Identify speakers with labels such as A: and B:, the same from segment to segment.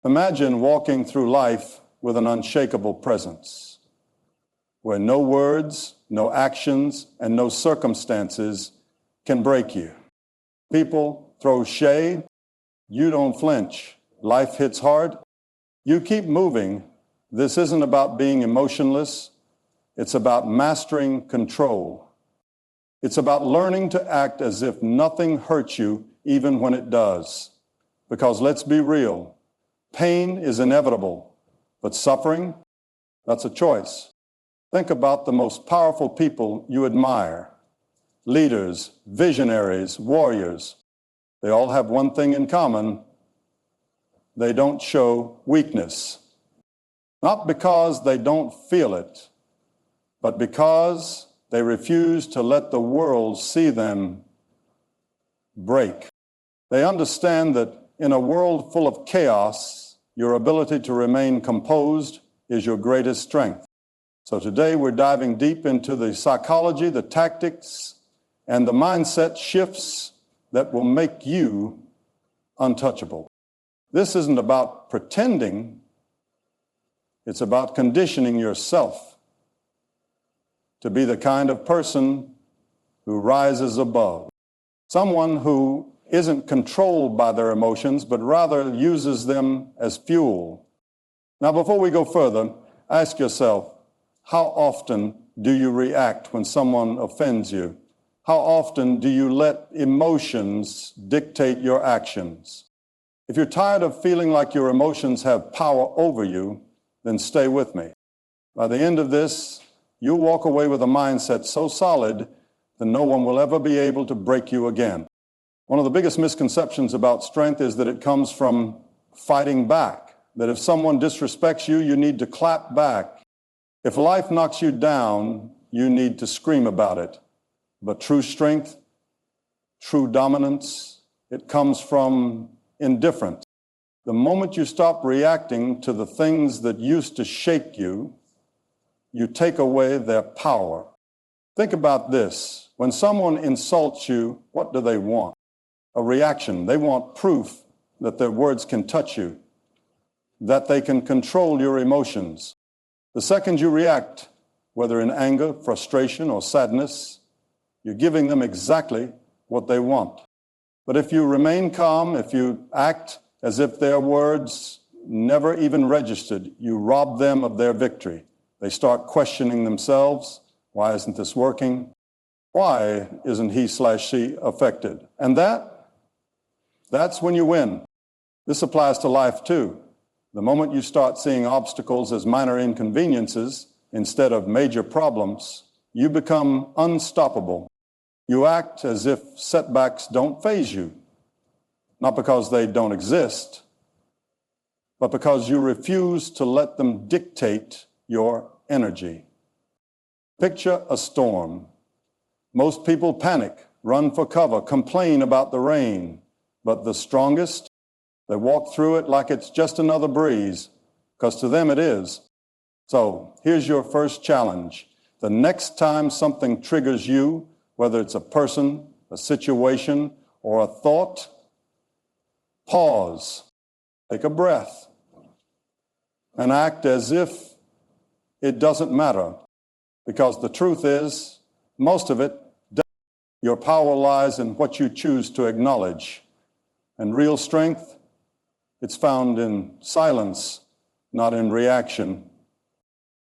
A: Imagine walking through life with an unshakable presence, where no words, no actions, and no circumstances can break you. People throw shade, you don't flinch. Life hits hard, you keep moving. This isn't about being emotionless, it's about mastering control. It's about learning to act as if nothing hurts you, even when it does. Because let's be real, pain is inevitable, but suffering, that's a choice. Think about the most powerful people you admire. Leaders, visionaries, warriors. They all have one thing in common. They don't show weakness. Not because they don't feel it, but because they refuse to let the world see them break. They understand that in a world full of chaos, your ability to remain composed is your greatest strength. So today we're diving deep into the psychology, the tactics, and the mindset shifts that will make you untouchable. This isn't about pretending, it's about conditioning yourself to be the kind of person who rises above. Someone who isn't controlled by their emotions, but rather uses them as fuel. Now, before we go further, ask yourself, how often do you react when someone offends you? How often do you let emotions dictate your actions? If you're tired of feeling like your emotions have power over you, then stay with me. By the end of this, you'll walk away with a mindset so solid that no one will ever be able to break you again. One of the biggest misconceptions about strength is that it comes from fighting back, that if someone disrespects you, you need to clap back. If life knocks you down, you need to scream about it. But true strength, true dominance, it comes from indifference. The moment you stop reacting to the things that used to shake you, you take away their power. Think about this. When someone insults you, what do they want? A reaction. They want proof that their words can touch you, that they can control your emotions. The second you react, whether in anger, frustration, or sadness, you're giving them exactly what they want. But if you remain calm, if you act as if their words never even registered, you rob them of their victory. They start questioning themselves. Why isn't this working? Why isn't he/she affected? And that's when you win. This applies to life too. The moment you start seeing obstacles as minor inconveniences instead of major problems, you become unstoppable. You act as if setbacks don't faze you, not because they don't exist, but because you refuse to let them dictate your energy. Picture a storm. Most people panic, run for cover, complain about the rain, but the strongest, they walk through it like it's just another breeze, because to them it is. So here's your first challenge. The next time something triggers you, whether it's a person, a situation, or a thought, pause, take a breath, and act as if it doesn't matter. Because the truth is, most of it doesn't. Your power lies in what you choose to acknowledge. And real strength, it's found in silence, not in reaction.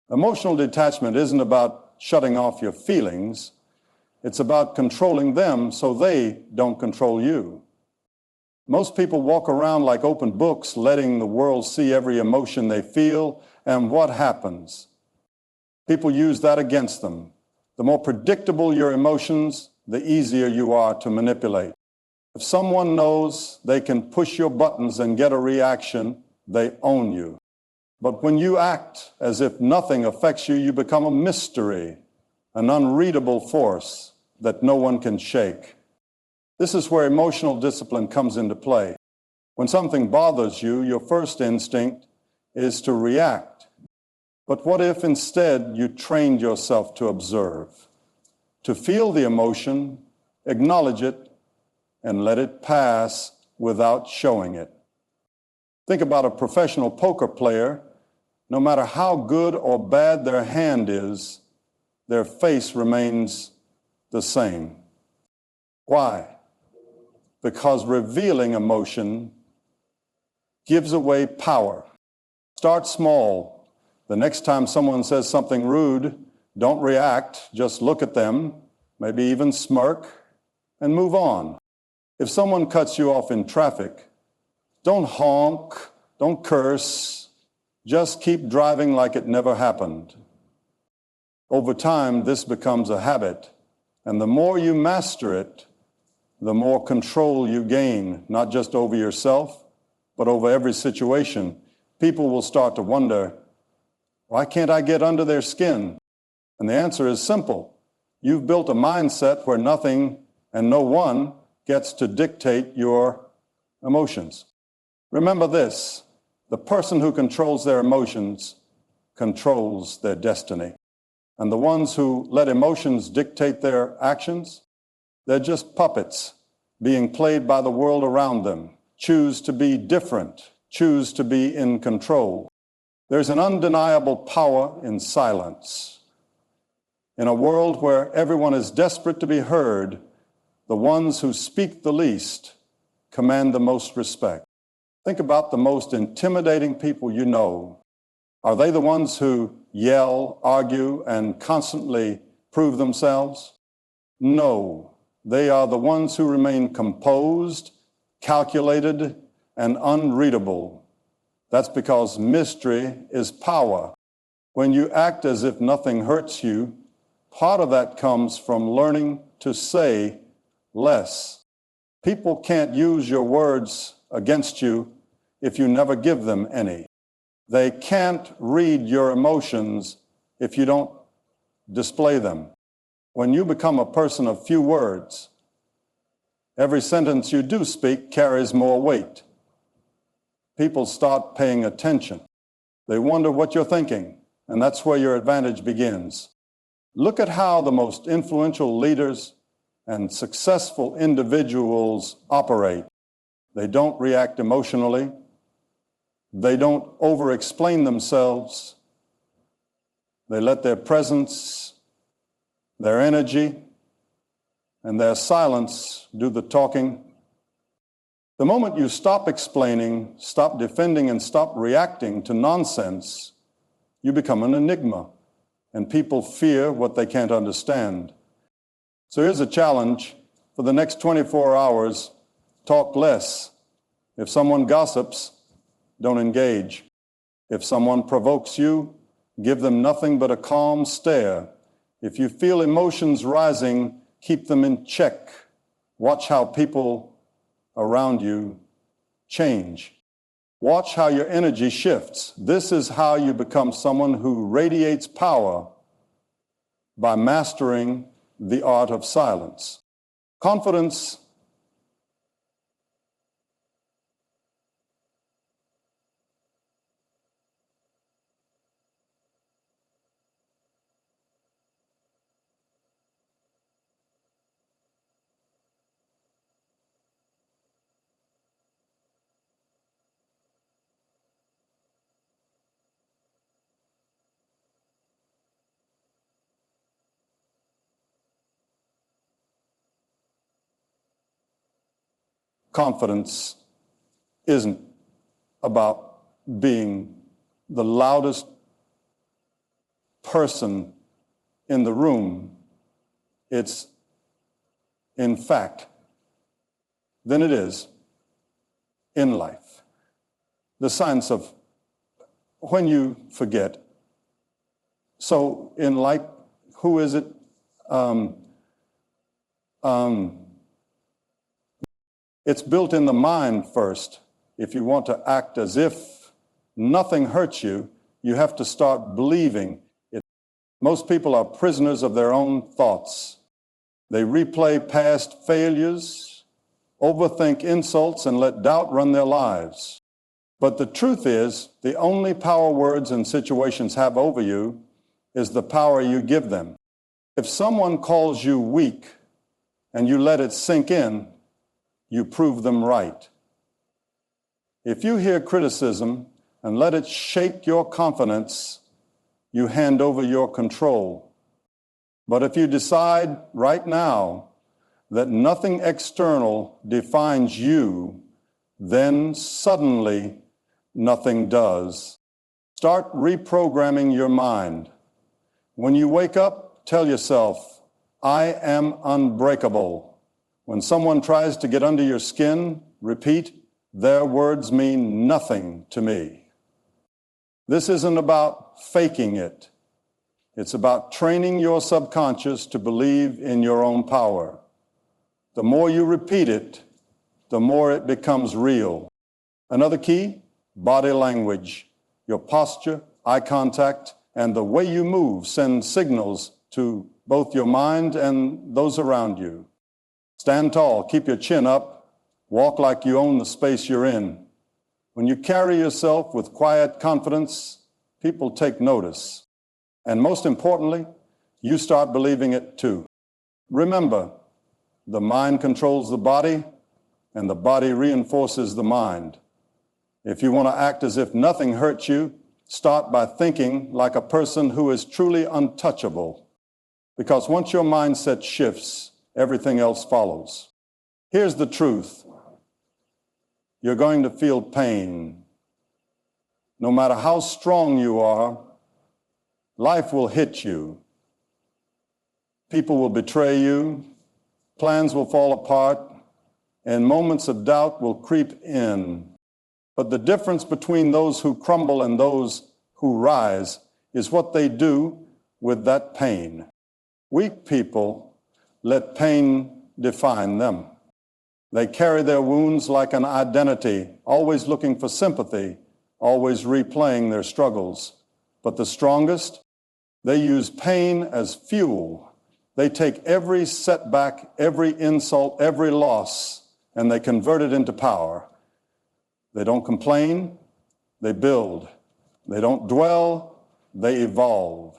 A: Emotional detachment isn't about shutting off your feelings. It's about controlling them so they don't control you. Most people walk around like open books, letting the world see every emotion they feel, and what happens? People use that against them. The more predictable your emotions, the easier you are to manipulate. If someone knows they can push your buttons and get a reaction, they own you. But when you act as if nothing affects you, you become a mystery, an unreadable force that no one can shake. This is where emotional discipline comes into play. When something bothers you, your first instinct is to react. But what if instead you trained yourself to observe, to feel the emotion, acknowledge it, and let it pass without showing it? Think about a professional poker player. No matter how good or bad their hand is, their face remains the same. Why? Because revealing emotion gives away power. Start small. The next time someone says something rude, don't react, just look at them, maybe even smirk, and move on. If someone cuts you off in traffic, don't honk, don't curse, just keep driving like it never happened. Over time, this becomes a habit, and the more you master it, the more control you gain, not just over yourself, but over every situation. People will start to wonder, why can't I get under their skin? And the answer is simple. You've built a mindset where nothing and no one gets to dictate your emotions. Remember this, the person who controls their emotions controls their destiny. And the ones who let emotions dictate their actions, they're just puppets being played by the world around them. Choose to be different, choose to be in control. There's an undeniable power in silence. In a world where everyone is desperate to be heard, the ones who speak the least command the most respect. Think about the most intimidating people you know. Are they the ones who yell, argue, and constantly prove themselves? No, they are the ones who remain composed, calculated, and unreadable. That's because mystery is power. When you act as if nothing hurts you, part of that comes from learning to say less. People can't use your words against you if you never give them any. They can't read your emotions if you don't display them. When you become a person of few words, every sentence you do speak carries more weight. People start paying attention. They wonder what you're thinking, and that's where your advantage begins. Look at how the most influential leaders and successful individuals operate. They don't react emotionally. They don't over-explain themselves. They let their presence, their energy, and their silence do the talking. The moment you stop explaining, stop defending, and stop reacting to nonsense, you become an enigma, and people fear what they can't understand. So here's a challenge. For the next 24 hours, talk less. If someone gossips, don't engage. If someone provokes you, give them nothing but a calm stare. If you feel emotions rising, keep them in check. Watch how people around you change. Watch how your energy shifts. This is how you become someone who radiates power by mastering the art of silence. Confidence Confidence isn't about being the loudest person in the room. It's, in fact, than it is in life. The science of when you forget. So in life, who is it? It's built in the mind first. If you want to act as if nothing hurts you, you have to start believing it. Most people are prisoners of their own thoughts. They replay past failures, overthink insults, and let doubt run their lives. But the truth is, the only power words and situations have over you is the power you give them. If someone calls you weak and you let it sink in, you prove them right. If you hear criticism and let it shake your confidence, you hand over your control. But if you decide right now that nothing external defines you, then suddenly nothing does. Start reprogramming your mind. When you wake up, tell yourself, I am unbreakable. When someone tries to get under your skin, repeat, their words mean nothing to me. This isn't about faking it. It's about training your subconscious to believe in your own power. The more you repeat it, the more it becomes real. Another key, body language. Your posture, eye contact, and the way you move send signals to both your mind and those around you. Stand tall, keep your chin up, walk like you own the space you're in. When you carry yourself with quiet confidence, people take notice. And most importantly, you start believing it too. Remember, the mind controls the body, and the body reinforces the mind. If you want to act as if nothing hurts you, start by thinking like a person who is truly untouchable. Because once your mindset shifts, everything else follows. Here's the truth. You're going to feel pain. No matter how strong you are, life will hit you. People will betray you, plans will fall apart, and moments of doubt will creep in. But the difference between those who crumble and those who rise is what they do with that pain. Weak people let pain define them. They carry their wounds like an identity, always looking for sympathy, always replaying their struggles. But the strongest, they use pain as fuel. They take every setback, every insult, every loss, and they convert it into power. They don't complain, they build. They don't dwell, they evolve.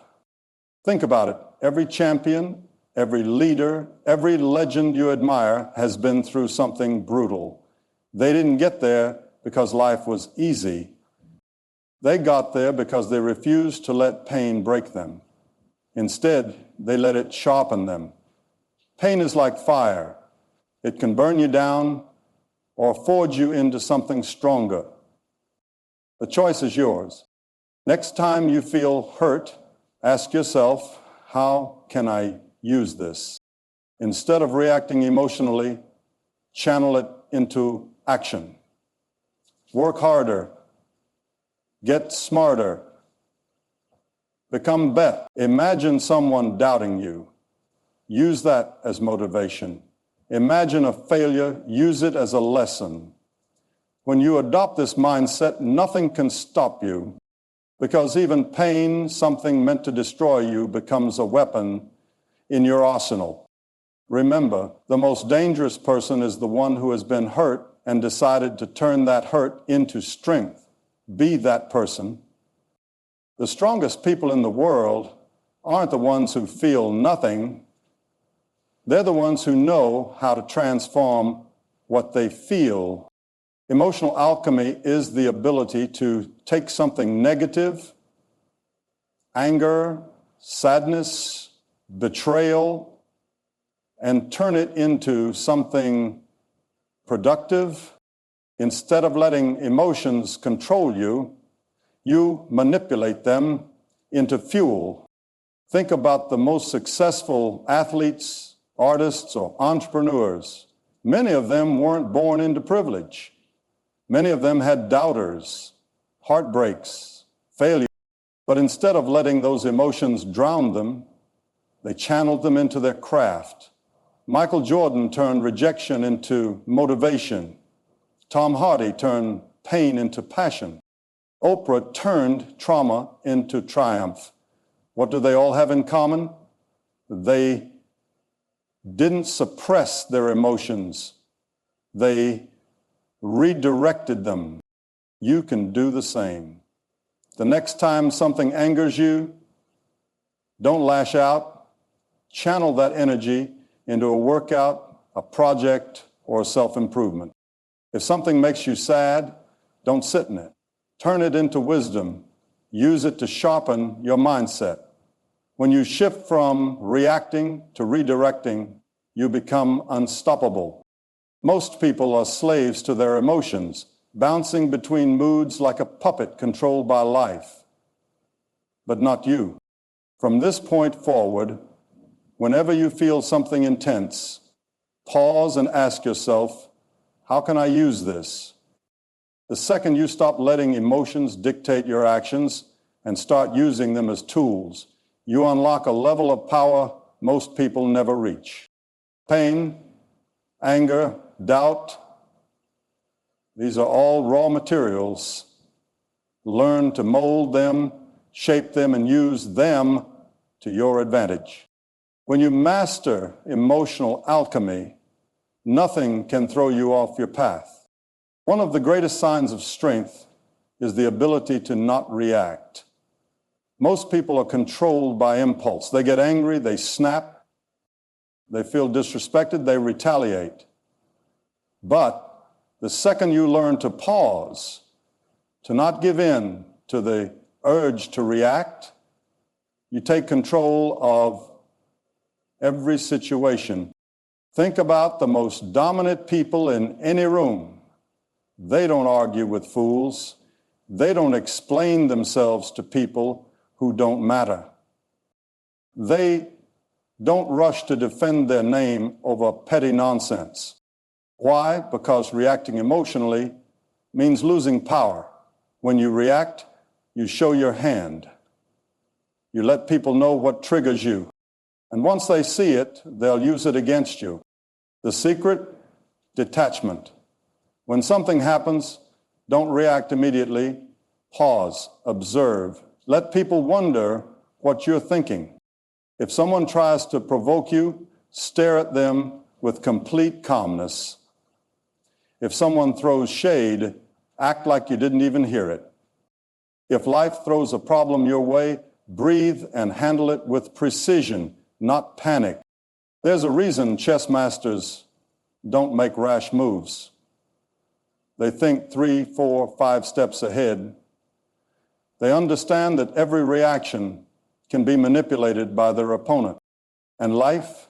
A: Think about it. Every champion, every leader, every legend you admire has been through something brutal. They didn't get there because life was easy. They got there because they refused to let pain break them. Instead, they let it sharpen them. Pain is like fire. It can burn you down or forge you into something stronger. The choice is yours. Next time you feel hurt, ask yourself, how can I use this? Instead of reacting emotionally, channel it into action. Work harder. Get smarter. Become better. Imagine someone doubting you. Use that as motivation. Imagine a failure. Use it as a lesson. When you adopt this mindset, nothing can stop you, because even pain, something meant to destroy you, becomes a weapon in your arsenal. Remember, the most dangerous person is the one who has been hurt and decided to turn that hurt into strength. Be that person. The strongest people in the world aren't the ones who feel nothing. They're the ones who know how to transform what they feel. Emotional alchemy is the ability to take something negative, anger, sadness, betrayal, and turn it into something productive. Instead of letting emotions control you, you manipulate them into fuel. Think about the most successful athletes, artists, or entrepreneurs. Many of them weren't born into privilege. Many of them had doubters, heartbreaks, failure. But instead of letting those emotions drown them, they channeled them into their craft. Michael Jordan turned rejection into motivation. Tom Hardy turned pain into passion. Oprah turned trauma into triumph. What do they all have in common? They didn't suppress their emotions. They redirected them. You can do the same. The next time something angers you, don't lash out. Channel that energy into a workout, a project, or self-improvement. If something makes you sad, Don't sit in it. Turn it into wisdom. Use it to sharpen your mindset. When you shift from reacting to redirecting, you become unstoppable. Most people are slaves to their emotions, bouncing between moods like a puppet controlled by life. But not you. From this point forward, whenever you feel something intense, pause and ask yourself, how can I use this? The second you stop letting emotions dictate your actions and start using them as tools, you unlock a level of power most people never reach. Pain, anger, doubt, these are all raw materials. Learn to mold them, shape them, and use them to your advantage. When you master emotional alchemy, nothing can throw you off your path. One of the greatest signs of strength is the ability to not react. Most people are controlled by impulse. They get angry, they snap, they feel disrespected, they retaliate. But the second you learn to pause, to not give in to the urge to react, you take control of every situation. Think about the most dominant people in any room. They don't argue with fools. They don't explain themselves to people who don't matter. They don't rush to defend their name over petty nonsense. Why? Because reacting emotionally means losing power. When you react, you show your hand. You let people know what triggers you. And once they see it, they'll use it against you. The secret? Detachment. When something happens, don't react immediately. Pause, observe. Let people wonder what you're thinking. If someone tries to provoke you, stare at them with complete calmness. If someone throws shade, act like you didn't even hear it. If life throws a problem your way, breathe and handle it with precision, not panic. There's a reason chess masters don't make rash moves. They think 3, 4, 5 steps ahead. They understand that every reaction can be manipulated by their opponent. And life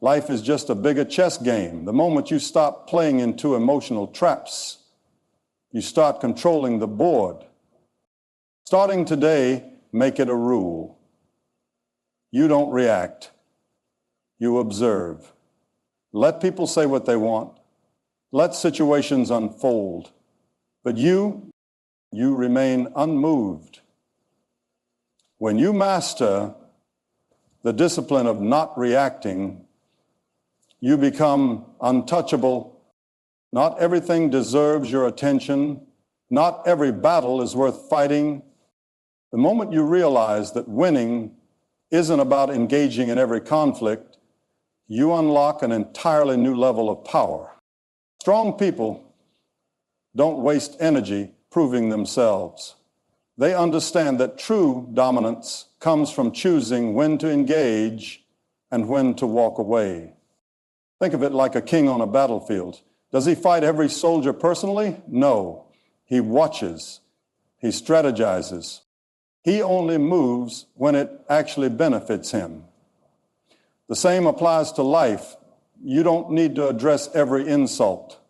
A: is just a bigger chess game. The moment you stop playing into emotional traps, you start controlling the board. Starting today, make it a rule. You don't react. You observe. Let people say what they want. Let situations unfold. But you remain unmoved. When you master the discipline of not reacting, you become untouchable. Not everything deserves your attention. Not every battle is worth fighting. The moment you realize that winning isn't about engaging in every conflict, you unlock an entirely new level of power. Strong people don't waste energy proving themselves. They understand that true dominance comes from choosing when to engage and when to walk away. Think of it like a king on a battlefield. Does he fight every soldier personally? No. He watches. He strategizes. He only moves when it actually benefits him. The same applies to life. You don't need to address every insult.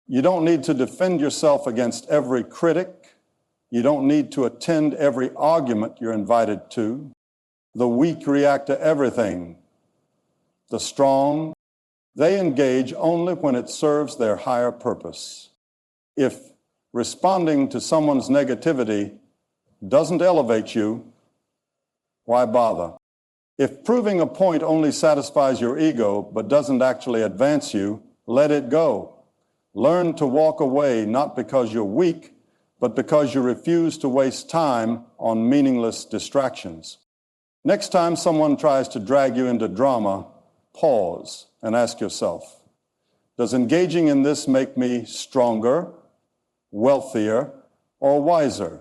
A: You don't need to defend yourself against every critic. You don't need to attend every argument you're invited to. The weak react to everything. The strong, they engage only when it serves their higher purpose. If responding to someone's negativity doesn't elevate you, why bother? If proving a point only satisfies your ego but doesn't actually advance you, let it go. Learn to walk away not because you're weak, but because you refuse to waste time on meaningless distractions. Next time someone tries to drag you into drama, pause and ask yourself, does engaging in this make me stronger, wealthier, or wiser?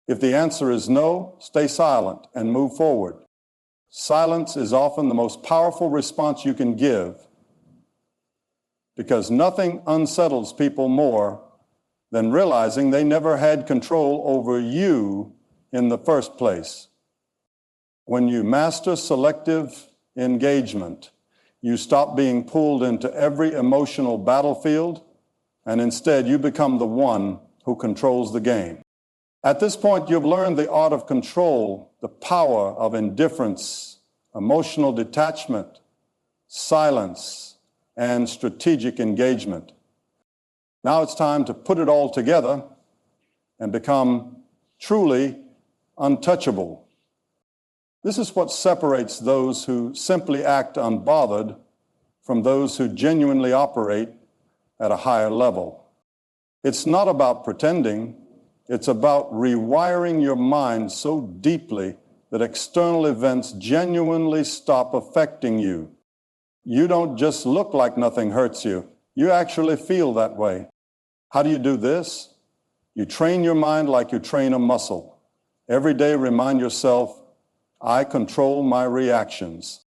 A: If the answer is no, stay silent and move forward. Silence is often the most powerful response you can give because nothing unsettles people more than realizing they never had control over you in the first place. When you master selective engagement, you stop being pulled into every emotional battlefield, and instead you become the one who controls the game. At this point, you've learned the art of control, the power of indifference, emotional detachment, silence, and strategic engagement. Now it's time to put it all together and become truly untouchable. This is what separates those who simply act unbothered from those who genuinely operate at a higher level. It's not about pretending, it's about rewiring your mind so deeply that external events genuinely stop affecting you. You don't just look like nothing hurts you, you actually feel that way. How do you do this? You train your mind like you train a muscle. Every day remind yourself, I control my reactions.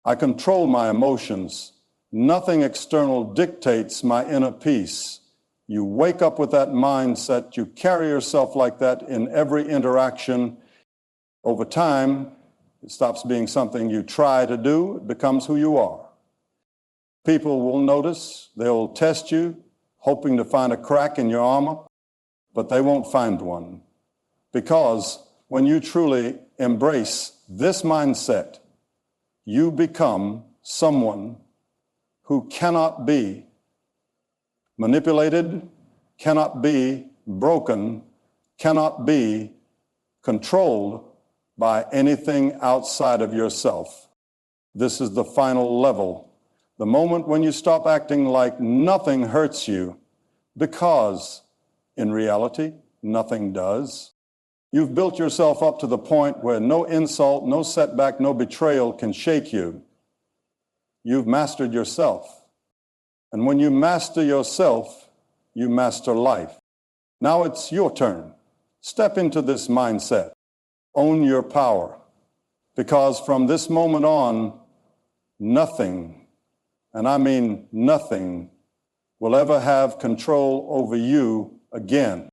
A: I control my emotions. Nothing external dictates my inner peace. You wake up with that mindset. You carry yourself like that in every interaction. Over time, it stops being something you try to do. It becomes who you are. People will notice. They'll test you, hoping to find a crack in your armor, but they won't find one. Because when you truly embrace this mindset, you become someone who cannot be manipulated, cannot be broken, cannot be controlled by anything outside of yourself. This is the final level. The moment when you stop acting like nothing hurts you, because in reality, nothing does. You've built yourself up to the point where no insult, no setback, no betrayal can shake you. You've mastered yourself. And when you master yourself, you master life. Now it's your turn. Step into this mindset. Own your power. Because from this moment on, nothing, and I mean nothing, will ever have control over you again.